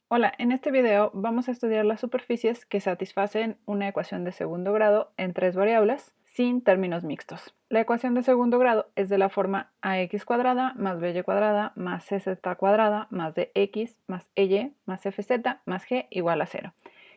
Hola, en este video vamos a estudiar las superficies que satisfacen una ecuación de segundo grado en tres variables sin términos mixtos. La ecuación de segundo grado es de la forma ax cuadrada más by cuadrada más cz cuadrada más dx más ey más fz más g igual a 0,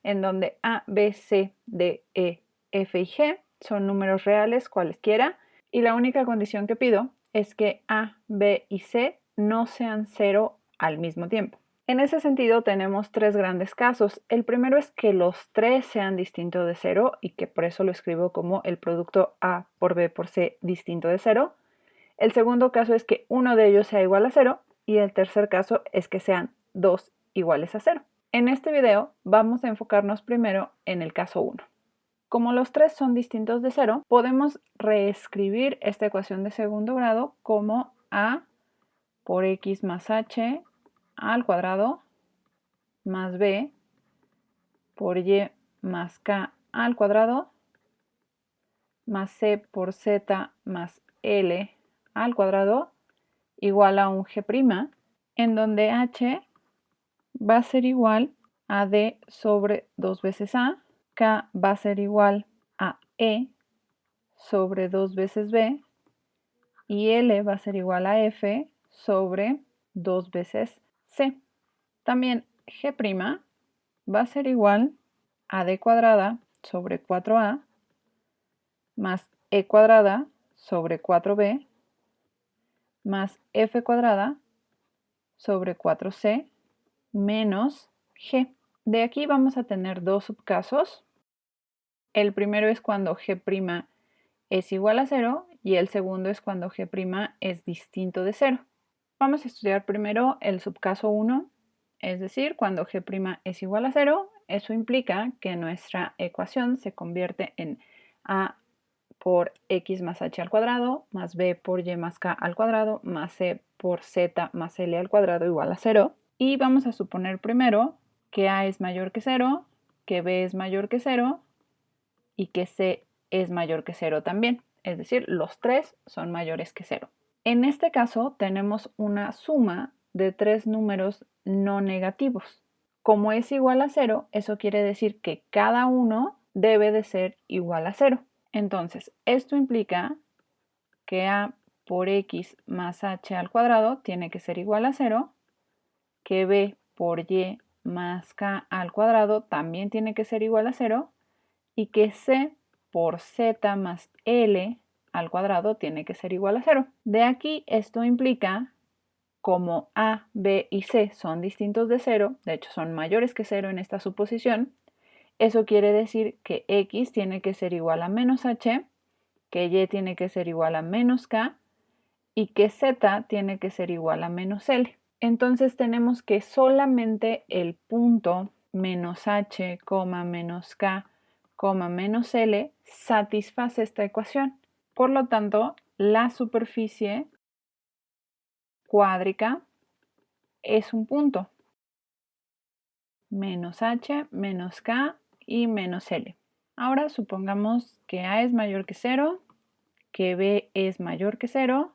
en donde a, b, c, d, e, f y g son números reales cualesquiera y la única condición que pido es que a, b y c no sean 0 al mismo tiempo. En ese sentido tenemos tres grandes casos. El primero es que los tres sean distintos de 0 y que por eso lo escribo como el producto A por B por C distinto de 0. El segundo caso es que uno de ellos sea igual a 0 y el tercer caso es que sean dos iguales a 0. En este video vamos a enfocarnos primero en el caso 1. Como los tres son distintos de 0, podemos reescribir esta ecuación de segundo grado como A por X más H al cuadrado más b por y más k al cuadrado más c por z más l al cuadrado igual a un g', en donde h va a ser igual a d sobre 2 veces a, k va a ser igual a e sobre 2 veces b y l va a ser igual a f sobre 2 veces c. También g' va a ser igual a d cuadrada sobre 4a más e cuadrada sobre 4b más f cuadrada sobre 4c menos g. De aquí vamos a tener dos subcasos. El primero es cuando g' es igual a 0 y el segundo es cuando g' es distinto de 0. Vamos a estudiar primero el subcaso 1, es decir, cuando g' es igual a 0, eso implica que nuestra ecuación se convierte en a por x más h al cuadrado, más b por y más k al cuadrado, más c por z más l al cuadrado igual a 0. Y vamos a suponer primero que a es mayor que 0, que b es mayor que 0 y que c es mayor que 0 también. Es decir, los tres son mayores que 0. En este caso tenemos una suma de tres números no negativos. Como es igual a 0, eso quiere decir que cada uno debe de ser igual a 0. Entonces, esto implica que a por x más h al cuadrado tiene que ser igual a 0, que b por y más k al cuadrado también tiene que ser igual a 0 y que c por z más l al cuadrado tiene que ser igual a 0. De aquí esto implica, como a, b y c son distintos de 0, de hecho son mayores que 0 en esta suposición, eso quiere decir que x tiene que ser igual a menos h, que y tiene que ser igual a menos k y que z tiene que ser igual a menos l. Entonces tenemos que solamente el punto menos h, menos k, menos l satisface esta ecuación. Por lo tanto, la superficie cuádrica es un punto. Menos h, menos k y menos l. Ahora supongamos que a es mayor que 0, que b es mayor que 0,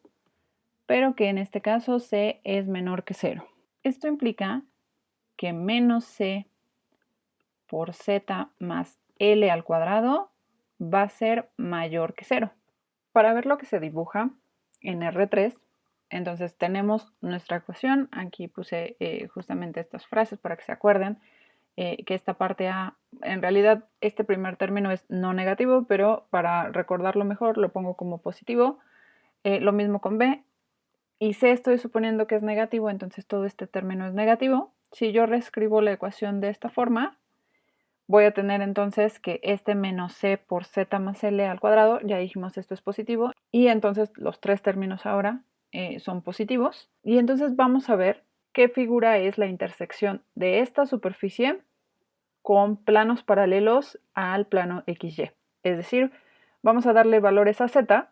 pero que en este caso c es menor que 0. Esto implica que menos c por z más l al cuadrado va a ser mayor que 0. Para ver lo que se dibuja en R3, entonces tenemos nuestra ecuación. Aquí puse justamente estas frases para que se acuerden que esta parte A, en realidad este primer término es no negativo, pero para recordarlo mejor lo pongo como positivo. Lo mismo con B. Y C estoy suponiendo que es negativo, entonces todo este término es negativo. Si yo reescribo la ecuación de esta forma, voy a tener entonces que este menos c por z más l al cuadrado, ya dijimos esto es positivo, y entonces los tres términos ahora son positivos. Y entonces vamos a ver qué figura es la intersección de esta superficie con planos paralelos al plano XY. Es decir, vamos a darle valores a z,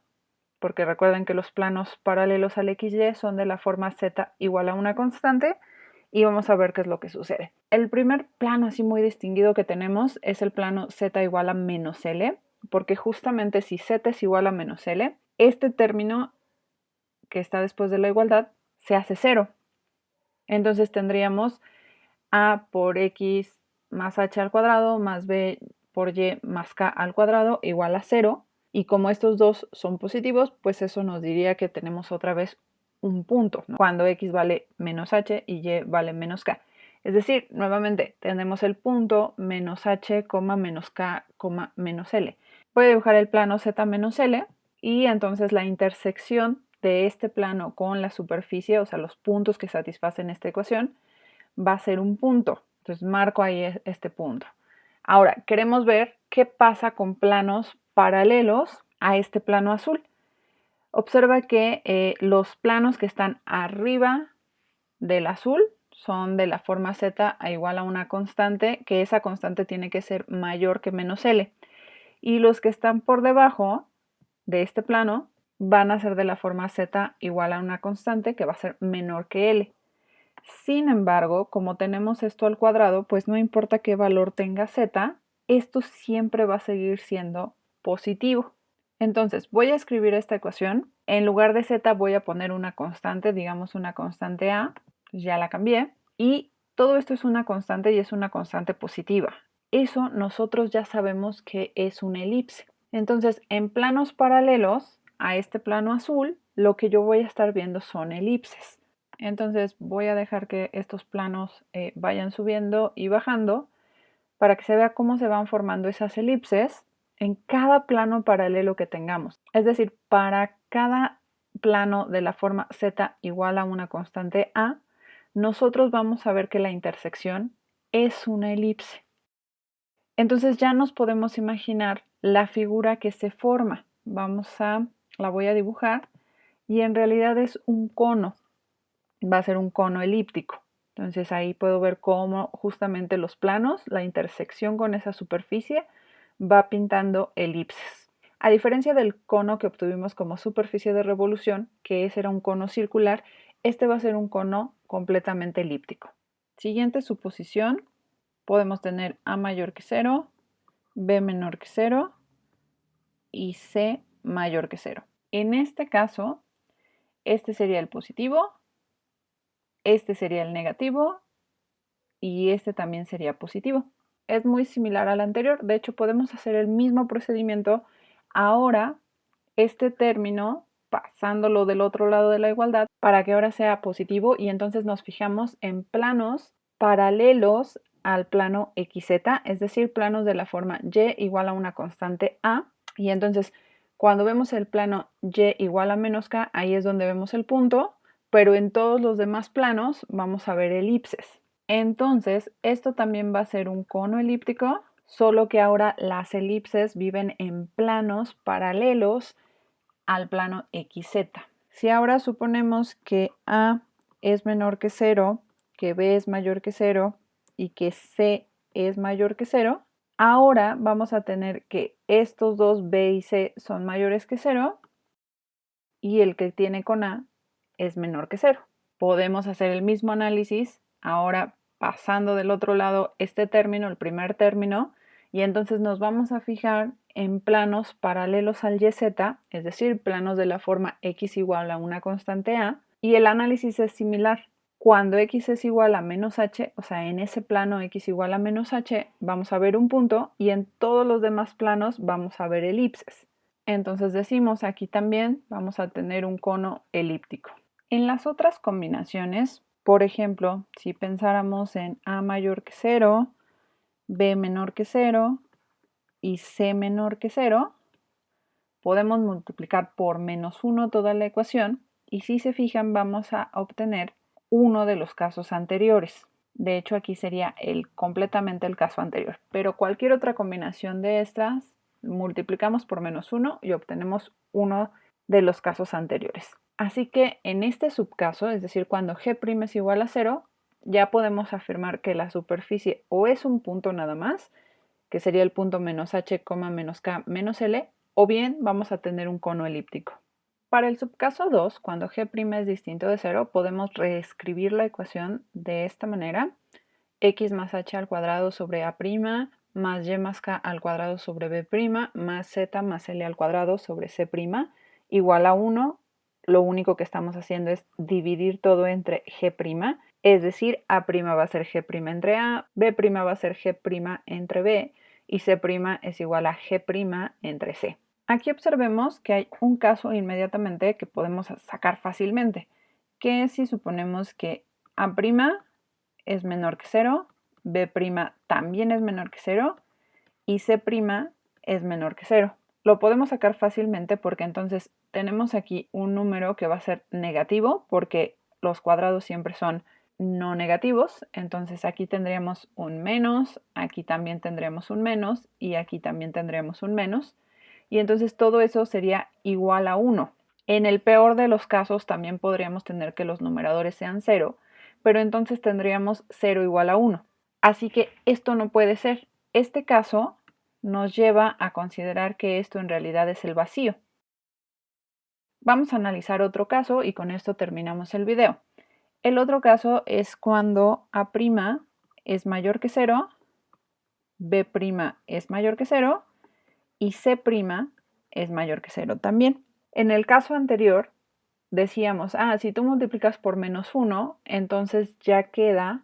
porque recuerden que los planos paralelos al XY son de la forma z igual a una constante, y vamos a ver qué es lo que sucede. El primer plano así muy distinguido que tenemos es el plano z igual a menos l, porque justamente si z es igual a menos l, este término que está después de la igualdad se hace 0. Entonces tendríamos a por x más h al cuadrado más b por y más k al cuadrado igual a 0. Y como estos dos son positivos, pues eso nos diría que tenemos otra vez un punto, ¿no? Cuando x vale menos h y y vale menos k. Es decir, nuevamente, tenemos el punto menos h, menos k, menos l. Voy a dibujar el plano z menos l y entonces la intersección de este plano con la superficie, o sea, los puntos que satisfacen esta ecuación, va a ser un punto. Entonces marco ahí este punto. Ahora, queremos ver qué pasa con planos paralelos a este plano azul. Observa que los planos que están arriba del azul son de la forma z a igual a una constante, que esa constante tiene que ser mayor que menos L. Y los que están por debajo de este plano van a ser de la forma z igual a una constante que va a ser menor que L. Sin embargo, como tenemos esto al cuadrado, pues no importa qué valor tenga z, esto siempre va a seguir siendo positivo. Entonces, voy a escribir esta ecuación. En lugar de z voy a poner una constante, digamos una constante a. Ya la cambié. Y todo esto es una constante y es una constante positiva. Eso nosotros ya sabemos que es una elipse. Entonces, en planos paralelos a este plano azul, lo que yo voy a estar viendo son elipses. Entonces voy a dejar que estos planos vayan subiendo y bajando para que se vea cómo se van formando esas elipses en cada plano paralelo que tengamos. Es decir, para cada plano de la forma z igual a una constante a, nosotros vamos a ver que la intersección es una elipse. Entonces ya nos podemos imaginar la figura que se forma. La voy a dibujar y en realidad es un cono. Va a ser un cono elíptico. Entonces ahí puedo ver cómo justamente los planos, la intersección con esa superficie, va pintando elipses. A diferencia del cono que obtuvimos como superficie de revolución, que ese era un cono circular, este va a ser un cono completamente elíptico. Siguiente suposición, podemos tener A mayor que 0, B menor que 0 y C mayor que 0. En este caso, este sería el positivo, este sería el negativo y este también sería positivo. Es muy similar al anterior, de hecho podemos hacer el mismo procedimiento. Ahora este término pasándolo del otro lado de la igualdad para que ahora sea positivo y entonces nos fijamos en planos paralelos al plano XZ, es decir, planos de la forma y igual a una constante a, y entonces cuando vemos el plano y igual a menos k, ahí es donde vemos el punto, pero en todos los demás planos vamos a ver elipses. Entonces, esto también va a ser un cono elíptico, solo que ahora las elipses viven en planos paralelos al plano XZ. Si ahora suponemos que A es menor que 0, que B es mayor que 0 y que C es mayor que 0, ahora vamos a tener que estos dos B y C son mayores que 0 y el que tiene con A es menor que 0. Podemos hacer el mismo análisis ahora pasando del otro lado este término, el primer término, y entonces nos vamos a fijar en planos paralelos al YZ, es decir, planos de la forma x igual a una constante a, y el análisis es similar. Cuando x es igual a menos h, o sea, en ese plano x igual a menos h, vamos a ver un punto y en todos los demás planos vamos a ver elipses. Entonces decimos aquí también vamos a tener un cono elíptico. En las otras combinaciones, por ejemplo, si pensáramos en A mayor que 0, B menor que 0 y C menor que 0, podemos multiplicar por menos 1 toda la ecuación y si se fijan vamos a obtener uno de los casos anteriores. De hecho aquí sería completamente el caso anterior, pero cualquier otra combinación de estas multiplicamos por menos 1 y obtenemos uno de los casos anteriores. Así que en este subcaso, es decir, cuando g' es igual a 0, ya podemos afirmar que la superficie o es un punto nada más, que sería el punto menos h, menos k, menos l, o bien vamos a tener un cono elíptico. Para el subcaso 2, cuando g' es distinto de 0, podemos reescribir la ecuación de esta manera: x más h al cuadrado sobre a' más y más k al cuadrado sobre b' más z más l al cuadrado sobre c' igual a 1. Lo único que estamos haciendo es dividir todo entre g'. Es decir, A' va a ser G' entre A, B' va a ser G' entre B y C' es igual a G' entre C. Aquí observemos que hay un caso inmediatamente que podemos sacar fácilmente, que es si suponemos que A' es menor que 0, B' también es menor que 0 y C' es menor que 0. Lo podemos sacar fácilmente porque entonces tenemos aquí un número que va a ser negativo porque los cuadrados siempre son no negativos. Entonces aquí tendríamos un menos, aquí también tendremos un menos y aquí también tendremos un menos. Y entonces todo eso sería igual a 1. En el peor de los casos también podríamos tener que los numeradores sean 0, pero entonces tendríamos 0 igual a 1. Así que esto no puede ser. Este caso nos lleva a considerar que esto en realidad es el vacío. Vamos a analizar otro caso y con esto terminamos el video. El otro caso es cuando A' es mayor que 0, B' es mayor que 0 y C' es mayor que 0 también. En el caso anterior decíamos, si tú multiplicas por menos 1, entonces ya queda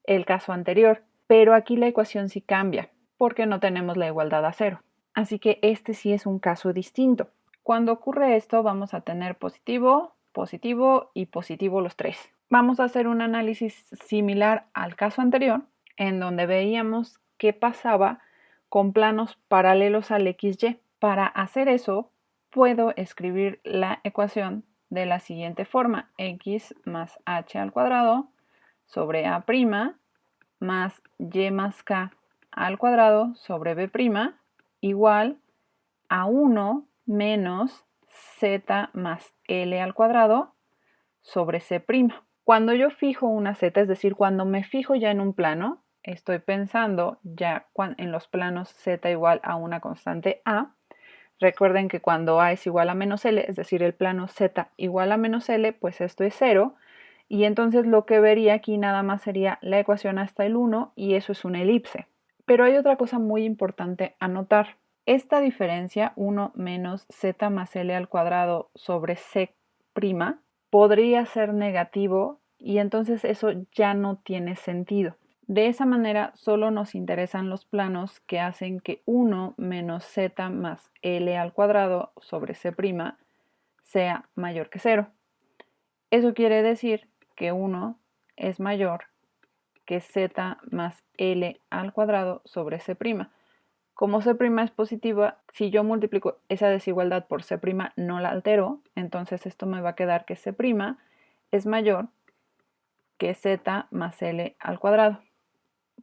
el caso anterior, pero aquí la ecuación sí cambia porque no tenemos la igualdad a 0. Así que este sí es un caso distinto. Cuando ocurre esto vamos a tener positivo, positivo y positivo los tres. Vamos a hacer un análisis similar al caso anterior, en donde veíamos qué pasaba con planos paralelos al XY. Para hacer eso, puedo escribir la ecuación de la siguiente forma: x más h al cuadrado sobre a' más y más k al cuadrado sobre b' igual a 1 menos z más l al cuadrado sobre c'. Cuando yo fijo una z, es decir, cuando me fijo ya en un plano, estoy pensando ya en los planos z igual a una constante a. Recuerden que cuando a es igual a menos l, es decir, el plano z igual a menos l, pues esto es 0. Y entonces lo que vería aquí nada más sería la ecuación hasta el 1 y eso es una elipse. Pero hay otra cosa muy importante a notar. Esta diferencia, 1 menos z más l al cuadrado sobre c', podría ser negativo y entonces eso ya no tiene sentido. De esa manera solo nos interesan los planos que hacen que 1 menos z más l al cuadrado sobre c' sea mayor que 0. Eso quiere decir que 1 es mayor que z más l al cuadrado sobre c'. Como c' es positiva, si yo multiplico esa desigualdad por c', no la altero, entonces esto me va a quedar que c' es mayor que z más l al cuadrado.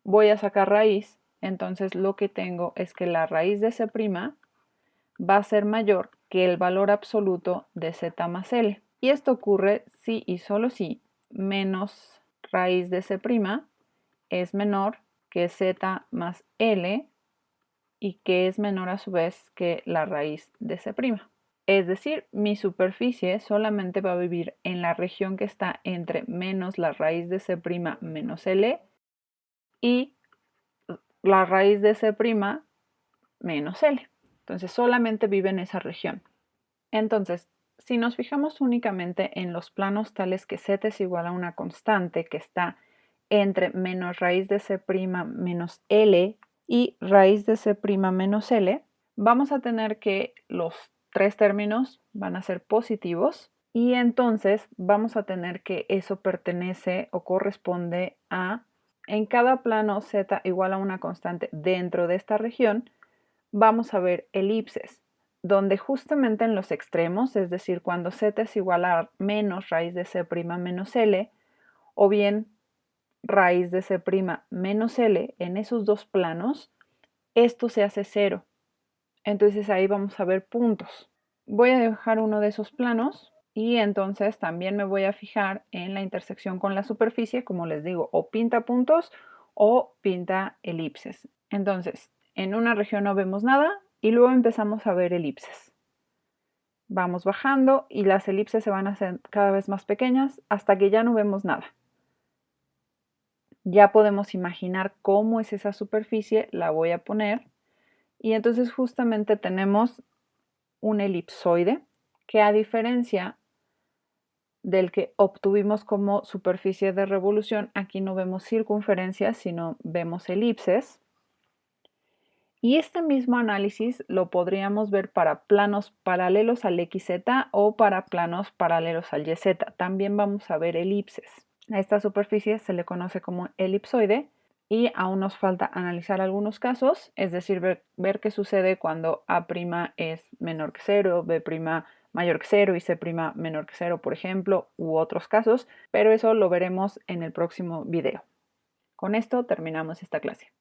Voy a sacar raíz, entonces lo que tengo es que la raíz de c' va a ser mayor que el valor absoluto de z más l. Y esto ocurre si y solo si menos raíz de c' es menor que z más l y que es menor a su vez que la raíz de c'. Es decir, mi superficie solamente va a vivir en la región que está entre menos la raíz de c' menos l y la raíz de c' menos l. Entonces solamente vive en esa región. Entonces, si nos fijamos únicamente en los planos tales que z es igual a una constante que está entre menos raíz de c' menos l y raíz de c' menos l, vamos a tener que los tres términos van a ser positivos y entonces vamos a tener que eso pertenece o corresponde a, en cada plano z igual a una constante dentro de esta región, vamos a ver elipses, donde justamente en los extremos, es decir, cuando z es igual a menos raíz de c' menos l, o bien raíz de c' menos l, en esos dos planos, esto se hace 0. Entonces ahí vamos a ver puntos. Voy a dejar uno de esos planos y entonces también me voy a fijar en la intersección con la superficie, como les digo, o pinta puntos o pinta elipses. Entonces, en una región no vemos nada y luego empezamos a ver elipses. Vamos bajando y las elipses se van a hacer cada vez más pequeñas hasta que ya no vemos nada. Ya podemos imaginar cómo es esa superficie, la voy a poner y entonces justamente tenemos un elipsoide que, a diferencia del que obtuvimos como superficie de revolución. Aquí no vemos circunferencias, sino vemos elipses. Y este mismo análisis lo podríamos ver para planos paralelos al XZ o para planos paralelos al YZ. También vamos a ver elipses. A esta superficie se le conoce como elipsoide y aún nos falta analizar algunos casos, es decir, ver qué sucede cuando A' es menor que 0, B' mayor que 0 y C' menor que 0, por ejemplo, u otros casos, pero eso lo veremos en el próximo video. Con esto terminamos esta clase.